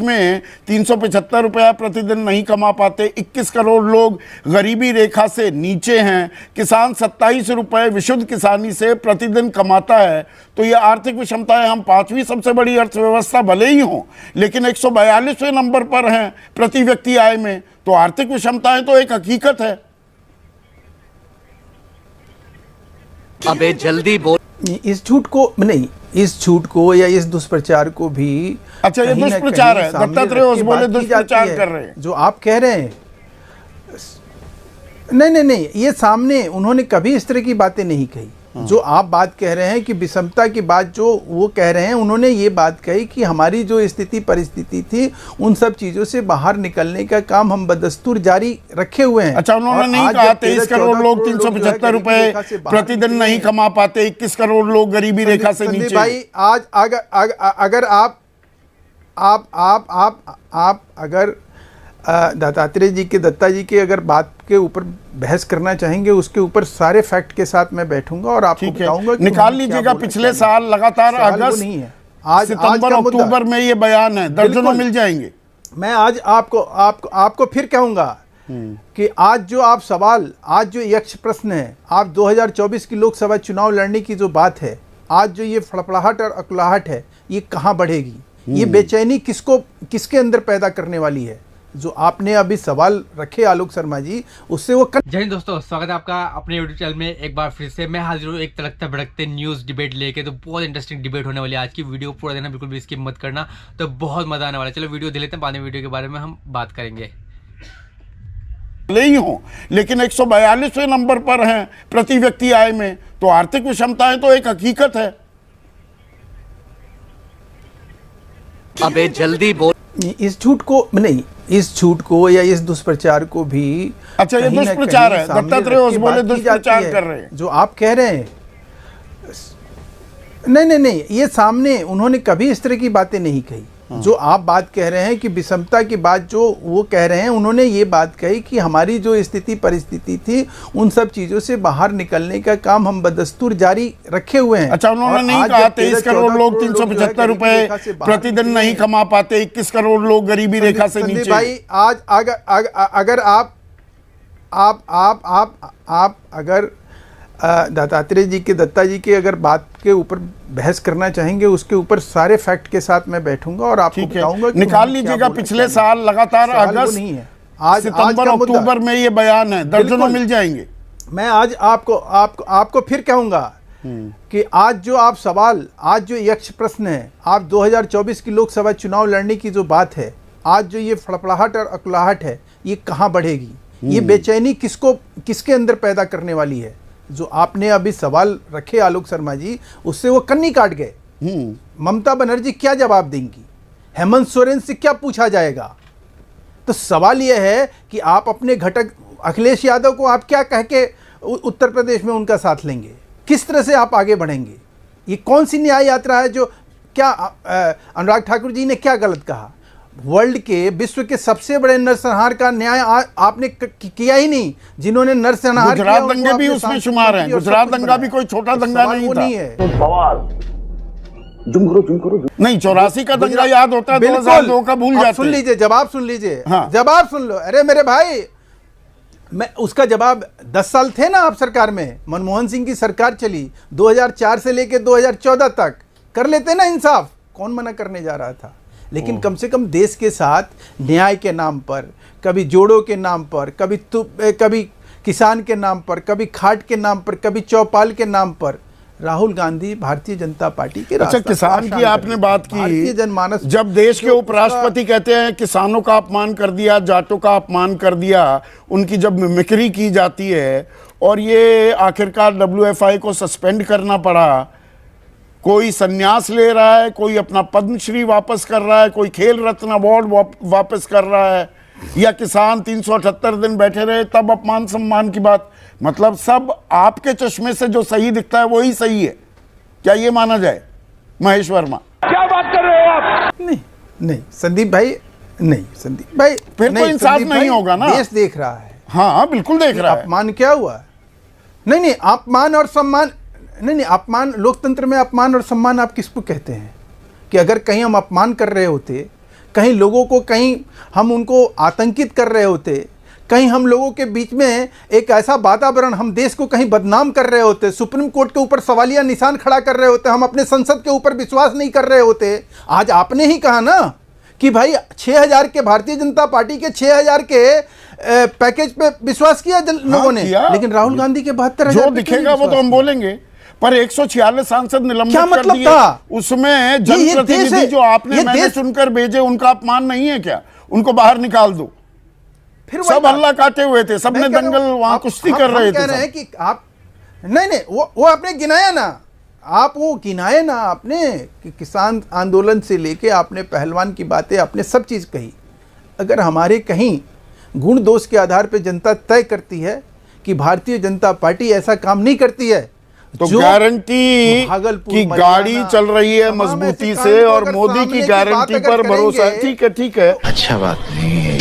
देश में 375 रुपया प्रतिदिन नहीं कमा पाते, 21 करोड़ लोग गरीबी रेखा से नीचे हैं, किसान 27 रुपये विशुद्ध किसानी से प्रतिदिन कमाता है, तो ये आर्थिक विषमताएं, हम 5वीं सबसे बड़ी अर्थव्यवस्था भले ही हों लेकिन 142वें नंबर पर हैं प्रति व्यक्ति आय में, तो आर्थिक विषमताएं तो एक हकीकत है। अबे जल्दी बोल। इस झूठ को नहीं, इस झूठ को या इस दुष्प्रचार को भी, अच्छा ये दुष्प्रचार है, दत्तात्रेय ओस बोले दुष्प्रचार कर रहे हैं जो आप कह रहे हैं। नहीं, ये सामने उन्होंने कभी इस तरह की बातें नहीं कही। जो आप बात कह रहे हैं कि विषमता की बात जो वो कह रहे हैं, उन्होंने ये बात कही कि हमारी जो स्थिति परिस्थिति थी उन सब चीजों से बाहर निकलने का काम हम बदस्तूर जारी रखे हुए हैं। अच्छा उन्होंने नहीं कहा 23 करोड़ लोग 375 रुपए प्रतिदिन नहीं कमा पाते, 21 करोड़ लोग गरीबी रेखा से नीचे। भाई आज अगर आप अगर दत्तात्रेय जी के दत्ता जी के अगर बात के ऊपर बहस करना चाहेंगे, उसके ऊपर सारे फैक्ट के साथ मैं बैठूंगा और आपको बताऊंगा। निकाल लीजिएगा पिछले साल लगातार अगस्त नहीं है, आज सितंबर अक्टूबर में ये बयान है, दर्जनों मिल जाएंगे। मैं आज आपको फिर कहूंगा कि आज जो आप सवाल, आज जो यक्ष प्रश्न है, आप 2024 की लोकसभा चुनाव लड़ने की जो बात है, आज जो ये फड़फड़ाहट और अकुलाहट है, ये कहाँ बढ़ेगी? ये बेचैनी किसके अंदर पैदा करने वाली है? जो आपने अभी सवाल रखे आलोक शर्मा जी, उससे वो जय हिंद दोस्तों, स्वागत है आपका अपने यूट्यूब चैनल में। एक बार फिर से मैं हाजिर हूँ एक तड़कता भड़कते न्यूज़ डिबेट लेके। तो बहुत इंटरेस्टिंग डिबेट होने वाली है आज की। वीडियो पूरा देना, बिल्कुल भी स्किप मत करना, तो बहुत मजा आने वाला है। चलो वीडियो देख लेते हैं, बाद में वीडियो के बारे में हम बात करेंगे। भले ही हो लेकिन 142वें नंबर पर हैं प्रति व्यक्ति आय में, तो आर्थिक विषमताएं तो एक हकीकत है। अबे जल्दी बोल। इस झूठ को नहीं, इस झूठ को या इस दुष्प्रचार को भी, अच्छा ये दुष्प्रचार है, दत्तात्रेय ओस बोले दुष्प्रचार कर रहे हैं जो आप कह रहे हैं। नहीं, ये सामने उन्होंने कभी इस तरह की बातें नहीं कही। जो आप बात कह रहे हैं कि विषमता की बात जो वो कह रहे हैं, उन्होंने ये बात कही कि हमारी जो स्थिति परिस्थिति थी उन सब चीजों से बाहर निकलने का काम हम बदस्तूर जारी रखे हुए हैं। अच्छा उन्होंने नहीं कहा 23 करोड़ लोग 375 रुपए प्रतिदिन नहीं कमा पाते, 21 करोड़ लोग गरीबी रेखा से नीचे। भाई आज अगर आप अगर दत्तात्रेय जी के दत्ता जी के अगर बात के ऊपर बहस करना चाहेंगे, उसके ऊपर सारे फैक्ट के साथ मैं बैठूंगा और आपको बताऊंगा। निकाल लीजिएगा पिछले साल लगातार अगस्त नहीं है, आज सितंबर अक्टूबर में ये बयान है, दर्जनों मिल जाएंगे। मैं आज आपको फिर कहूंगा कि आज जो आप सवाल, आज जो यक्ष प्रश्न है, आप 2024 की लोकसभा चुनाव लड़ने की जो बात है, आज जो ये फड़फड़ाहट और अकुलाहट है, ये कहाँ बढ़ेगी? ये बेचैनी किसके अंदर पैदा करने वाली है? जो आपने अभी सवाल रखे आलोक शर्मा जी, उससे वो कन्नी काट गए। ममता बनर्जी क्या जवाब देंगी? हेमंत सोरेन से क्या पूछा जाएगा? तो सवाल यह है कि आप अपने घटक अखिलेश यादव को आप क्या कह के उत्तर प्रदेश में उनका साथ लेंगे? किस तरह से आप आगे बढ़ेंगे? ये कौन सी न्याय यात्रा है? जो क्या अनुराग ठाकुर जी ने क्या गलत कहा? वर्ल्ड के, विश्व के सबसे बड़े नरसंहार का न्याय आपने किया ही नहीं। जिन्होंने नरसंहार किया, गुजरात दंगे भी उसमें शुमार हैं। गुजरात दंगा भी कोई छोटा दंगा नहीं था। नहीं 84 का दंगा याद होता है, 2002 का भूल जाते। सुन लीजिए, जवाब सुन लीजिए। हाँ। जवाब सुन लो। अरे मेरे भाई, मैं उसका जवाब 10 साल थे ना आप सरकार में, मनमोहन सिंह की सरकार चली 2004 से लेकर 2014 तक, कर लेते ना इंसाफ। कौन मना करने जा रहा था? लेकिन कम से कम देश के साथ न्याय के नाम पर, कभी जोड़ों के नाम पर, कभी किसान के नाम पर, कभी खाट के नाम पर, कभी चौपाल के नाम पर, राहुल गांधी भारतीय जनता पार्टी के अच्छा किसान की आपने बात की, जनमानस जब देश के उपराष्ट्रपति कहते हैं किसानों का अपमान कर दिया, जाटों का अपमान कर दिया, उनकी जब मिमिक्री की जाती है और ये आखिरकार WFI को सस्पेंड करना पड़ा, कोई संन्यास ले रहा है, कोई अपना पद्मश्री वापस कर रहा है, कोई खेल रत्न अवार्ड वापस कर रहा है, या किसान 378 दिन बैठे रहे, तब अपमान सम्मान की बात। मतलब सब आपके चश्मे से जो सही दिखता है वही सही है, क्या ये माना जाए? महेश वर्मा क्या बात कर रहे हो आप? नहीं संदीप भाई, नहीं संदीप भाई, फिर तो इंसाफ नहीं होगा ना। देश देख रहा है। हाँ बिल्कुल देख रहा है। अपमान क्या हुआ? नहीं, अपमान और सम्मान नहीं, अपमान, लोकतंत्र में अपमान और सम्मान आप किसको कहते हैं? कि अगर कहीं हम अपमान कर रहे होते, कहीं लोगों को, कहीं हम उनको आतंकित कर रहे होते, कहीं हम लोगों के बीच में एक ऐसा वातावरण, हम देश को कहीं बदनाम कर रहे होते, सुप्रीम कोर्ट के ऊपर सवालिया निशान खड़ा कर रहे होते, हम अपने संसद के ऊपर विश्वास नहीं कर रहे होते। आज आपने ही कहा ना कि भाई 6000 के, भारतीय जनता पार्टी के 6000 के पैकेज पे विश्वास किया लोगों ने, लेकिन राहुल गांधी के 72,000 जो दिखेगा वो तो हम बोलेंगे, पर 146 सांसद निलंबित क्या कर मतलब दिए, था? उसमें जनप्रतिनिधि जो आपने मैंने चुनकर भेजे, उनका अपमान नहीं है क्या? उनको बाहर निकाल दो। फिर सब हल्ला काटे हुए थे, सबने दंगल वहां कुश्ती कर रहे थे। कह रहे हैं कि आप नहीं वो आपने गिनाया ना, आप वो गिनाए ना आपने कि किसान आंदोलन से लेके आपने पहलवान की बातें, आपने सब चीज कही। अगर हमारे कहीं गुण दोष के आधार पर जनता तय करती है कि भारतीय जनता पार्टी ऐसा काम नहीं करती है, तो गारंटी भागलपुर की गाड़ी चल रही है मजबूती से, और मोदी की गारंटी पर भरोसा है। ठीक है, अच्छा बात नहीं है।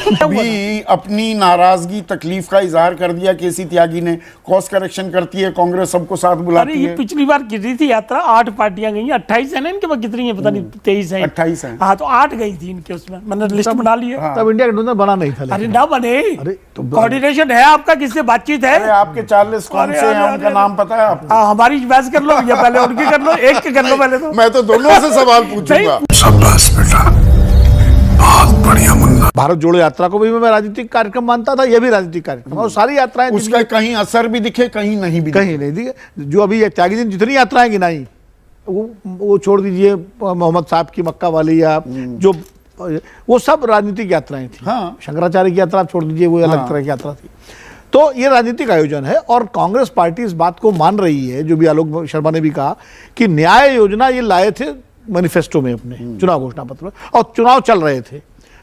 भी अपनी नाराजगी तकलीफ का इजहार कर दिया केसी त्यागी ने। कॉस करेक्शन करती है कांग्रेस, सबको साथ अरे बुलाती ये है। पिछली बार की रही थी यात्रा, 8 पार्टियां गई, 28 है ना इनके पास, कितनी है पता नहीं, 23 है, 28 है। हाँ, तो 8 गई थी इनके, उसमें मैंने लिस्ट बना ली है। तब इंडिया गठबंधन बना नहीं था। अरे ना बने, अरे तो कोऑर्डिनेशन है आपका, किससे बातचीत है? अरे आपके 40 कौन से हैं, उनका नाम पता है आपको? हाँ, हमारी बहस कर लो या पहले उनकी कर लो, एक के कर लो पहले तो। मैं तो दोनों से सवाल पूछूंगा। शाबाश बेटा, बहुत बढ़िया मुन्ना। भारत जोड़ो यात्रा को भी मैं राजनीतिक कार्यक्रम मानता था, यह भी राजनीतिक कार्यक्रम, और सारी यात्राएं उसका कहीं असर भी दिखे, कहीं नहीं भी कहीं नहीं दिखे। जो अभी ये त्यागी जी ने जितनी यात्राएं गिनाई, वो छोड़ दीजिए, मोहम्मद साहब की मक्का वाली या जो, वो सब राजनीतिक यात्राएं थी। हाँ। शंकराचार्य की यात्रा आप छोड़ दीजिए, वो अलग तरह की यात्रा थी। तो ये राजनीतिक आयोजन है, और कांग्रेस पार्टी इस बात को मान रही है, जो भी आलोक शर्मा ने भी कहा कि न्याय योजना ये लाए थे मैनिफेस्टो में अपने चुनाव घोषणा पत्र में, और चुनाव चल रहे थे,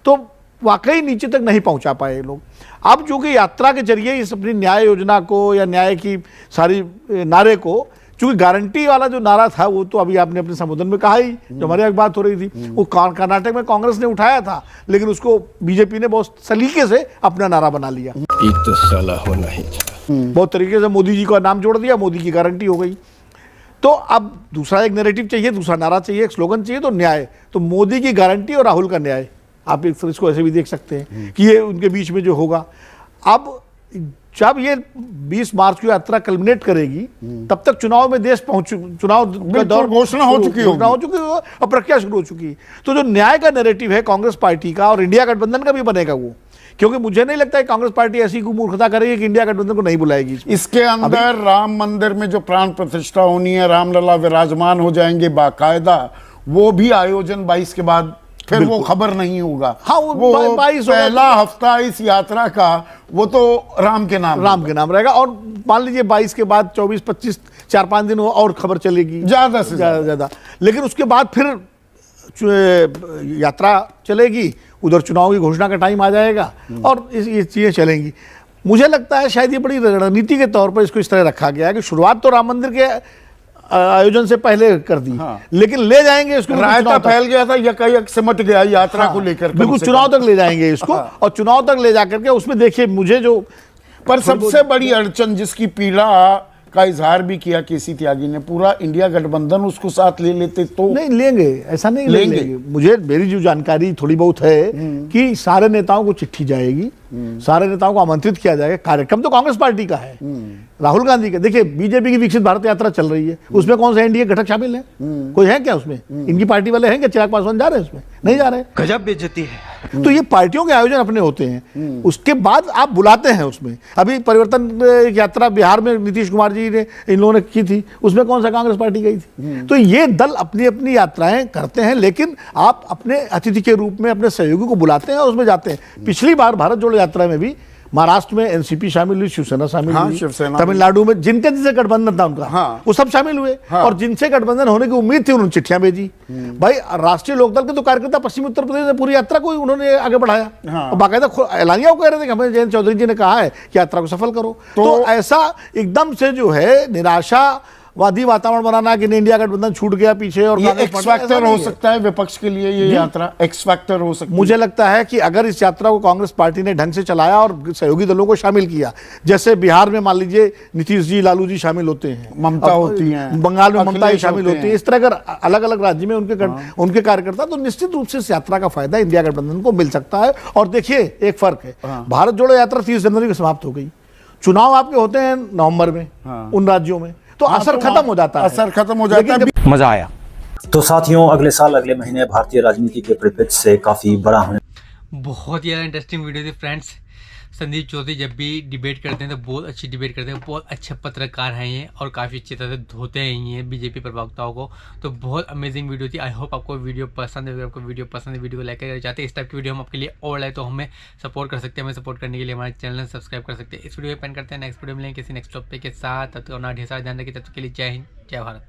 तो वाकई नीचे तक नहीं पहुंचा पाए लोग। अब जो कि यात्रा के जरिए इस अपनी न्याय योजना को या न्याय की सारी नारे को, चूंकि गारंटी वाला जो नारा था वो तो अभी आपने अपने संबोधन में कहा ही, जो हमारे यहाँ बात हो रही थी, वो कर्नाटक में कांग्रेस ने उठाया था, लेकिन उसको बीजेपी ने बहुत सलीके से अपना नारा बना लिया। ये तो साला होना ही था। बहुत तरीके से मोदी जी का नाम जोड़ दिया, मोदी की गारंटी हो गई। तो अब दूसरा एक नैरेटिव चाहिए, दूसरा नारा चाहिए, एक स्लोगन चाहिए, तो न्याय, तो मोदी की गारंटी और राहुल का न्याय, आप इसको ऐसे भी देख सकते हैं कि ये उनके बीच में जो होगा। अब जब ये 20 मार्च की यात्रा कल्मिनेट करेगी, तब तक चुनाव में देश चुनाव का दौर घोषणा हो चुकी होगी और प्रक्रिया शुरू हो चुकी है। तो जो न्याय का नैरेटिव है कांग्रेस पार्टी का, और इंडिया गठबंधन का भी बनेगा वो, क्योंकि मुझे नहीं लगता है कांग्रेस पार्टी ऐसी मूर्खता करेगी कि इंडिया गठबंधन को नहीं बुलाएगी। इसके अंदर राम मंदिर में जो प्राण प्रतिष्ठा होनी है, रामलला विराजमान हो जाएंगे बाकायदा, वो भी आयोजन 22 के बाद फिर वो खबर नहीं होगा। हाँ, वो 22 पहला हफ्ता इस यात्रा का वो तो राम के नाम रहेगा, और मान लीजिए 22 के बाद 24, 25, 4-5 दिन और खबर चलेगी ज्यादा से ज्यादा। लेकिन उसके बाद फिर यात्रा चलेगी, उधर चुनाव की घोषणा का टाइम आ जाएगा, और ये चीजें चलेंगी। मुझे लगता है शायद ये बड़ी रणनीति के तौर पर इसको इस तरह रखा गया है कि शुरुआत तो राम मंदिर के आयोजन से पहले कर दी, लेकिन ले जाएंगे इसको, रायता फैल गया था, यकायक सिमट गया यात्रा को लेकर, बिल्कुल चुनाव तक ले जाएंगे इसको, और चुनाव तक ले जाकर के उसमें देखिए मुझे जो, पर सबसे बड़ी अड़चन जिसकी पीड़ा का इजहार भी किया केसी त्यागी ने, पूरा इंडिया गठबंधन उसको साथ ले लेते तो नहीं लेंगे, ऐसा नहीं लेंगे। मुझे मेरी जो जानकारी थोड़ी बहुत है कि सारे नेताओं को चिट्ठी जाएगी, सारे नेताओं को आमंत्रित किया जाएगा। कार्यक्रम तो कांग्रेस पार्टी का है, राहुल गांधी का। देखिए बीजेपी की विकसित भारत यात्रा चल रही है, उसमें कौन सा एनडीए घटक शामिल है? कोई है क्या उसमें? इनकी पार्टी वाले हैं क्या? चिराग पासवान जा रहे हैं उसमें? नहीं जा रहे। गजब बेइज्जती है। तो ये पार्टियों के आयोजन अपने होते हैं, उसके बाद आप बुलाते हैं उसमें। अभी परिवर्तन यात्रा बिहार में नीतीश कुमार जी ने, इन लोगों ने की थी, उसमें कौन सा कांग्रेस पार्टी गई थी? तो ये दल अपनी अपनी यात्राएं करते हैं, लेकिन आप अपने अतिथि के रूप में अपने सहयोगी को बुलाते हैं और उसमें जाते हैं। पिछली बार भारत जोड़ो यात्रा में भी महाराष्ट्र में एनसीपी शामिल हुई, शिवसेना शामिल हुई, तमिलनाडु में जिनके जिनसे गठबंधन था उनका, वो सब शामिल हुए, और जिनसे गठबंधन होने की उम्मीद थी उन्होंने चिट्ठियां भेजी। भाई राष्ट्रीय लोकदल के तो कार्यकर्ता पश्चिमी उत्तर प्रदेश में पूरी यात्रा को उन्होंने आगे बढ़ाया, और बाकायदा एलानिया कह रहे थे कि हमें जयंत चौधरी जी ने कहा है कि यात्रा को सफल करो। तो ऐसा एकदम से जो है निराशा वादी वातावरण बनाना कि इंडिया गठबंधन छूट गया पीछे और ये कांग्रेस एक्स पार्टी, ऐसा फैक्टर नहीं हो है। सकता है विपक्ष के लिए, ये यात्रा एक्स फैक्टर हो सकती है। मुझे लगता है कि अगर इस यात्रा को कांग्रेस पार्टी ने ढंग से चलाया और सहयोगी दलों को शामिल किया, जैसे बिहार में मान लीजिए नीतीश जी, लालू जी शामिल होते हैं, ममता अब होती हैं, बंगाल में ममता ही अखिलेश शामिल होते होती है, हैं। इस तरह अगर अलग अलग राज्य में उनके कार्यकर्ता, तो निश्चित रूप से इस यात्रा का फायदा इंडिया गठबंधन को मिल सकता है। और देखिए एक फर्क है, भारत जोड़ो यात्रा 30 जनवरी को समाप्त हो गई, चुनाव आपके होते हैं नवंबर में उन राज्यों में, तो असर खत्म हो जाता है, असर खत्म हो जाता है। मजा आया। तो साथियों, अगले साल अगले महीने भारतीय राजनीति के परिप्रेक्ष्य से काफी बड़ा होने बहुत ही ज़्यादा इंटरेस्टिंग वीडियो थी फ्रेंड्स। संदीप चौधरी जब भी डिबेट करते हैं तो बहुत अच्छी डिबेट करते हैं, बहुत अच्छे पत्रकार हैं ये और काफ़ी अच्छी तरह से धोते हैं ये बीजेपी प्रवक्ताओं को। तो बहुत अमेजिंग वीडियो थी। आई होप आपको वीडियो पसंद है। अगर आपको वीडियो पसंद है, वीडियो को लाइक करना चाहते हैं, इस टाइप की वीडियो हम आपके लिए और लाए तो हमें सपोर्ट कर सकते हैं। हमें सपोर्ट करने के लिए हमारे चैनल सब्सक्राइब कर सकते हैं। इस वीडियो में पेन करते हैं, नेक्स्ट वीडियो में मिलेंगे किसी नेक्स्ट टॉपिक के साथ। तब तक अपना ढेर सारा ध्यान रखिए। तब तक के लिए जय हिंद, जय भारत।